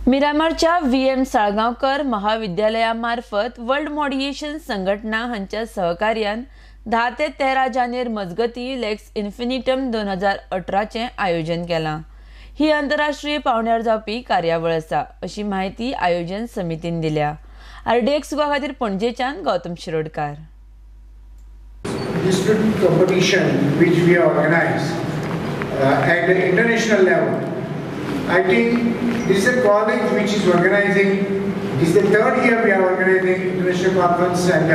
मिरामारच्या VM. Salgaonkar महाविद्यालयामार्फत world मॉडिएशन संघटना हांच्या सहकार्यान 10 ते 13 जानेर मजगती लेक्स इन्फिनिटम 2018 आयोजन केलां। ही आंतरराष्ट्रीय पावण्यार जावपी कार्यावळ आसा अशी माहिती आयोजन समितीन दिल्या। RDX गोवा खातीर पणजेच्यान Gautam Shirodkar. This competition which we organize at the international level, I think this is a college which is organizing. This is the third year we are organizing international conference, and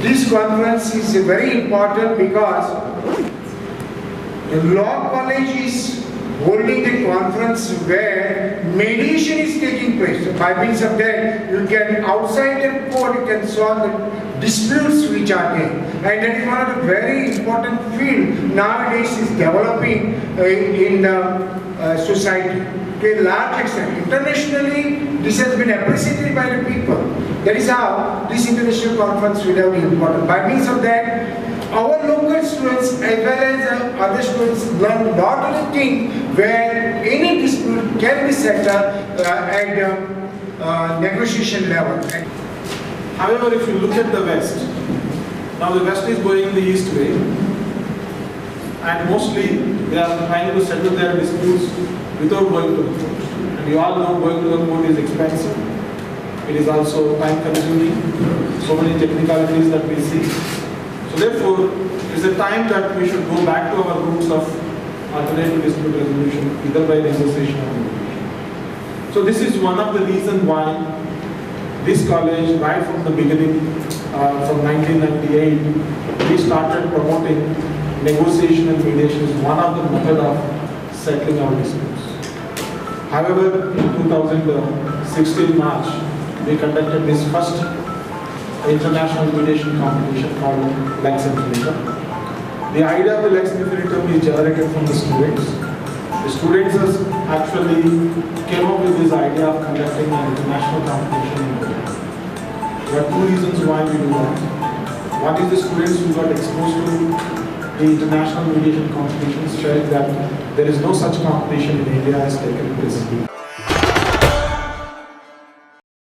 this conference is very important because the law college is holding the conference where mediation is taking place. By means of that, you can outside the court you can solve the disputes which are there, and that is one of the very important field nowadays is developing in the society to a large extent. Internationally, this has been appreciated by the people. That is how this international conference will have been important. By means of that, our local students as well as other students learn lot of the things where any dispute can be settled at negotiation level. However, if you look at the West, now the West is going the East way, and mostly they are trying to settle their disputes without going to the court. And you all know going to the court is expensive. It is also time consuming, so many technicalities that we see. So therefore, it is a time that we should go back to our roots of alternative dispute resolution, either by negotiation or mediation. So this is one of the reasons why this college, right from the beginning, from 1998, we started promoting negotiation and mediation as one of the methods of settling our disputes. However, in 2016 March, we conducted this first international mediation competition called Lex Infinitum. The idea of the Lex Infinitum is generated from the students. The students actually came up with this idea of conducting an international competition in India. There are two reasons why we do that. One is the students who got exposed to the international mediation competitions showing that there is no such competition in India as taken place.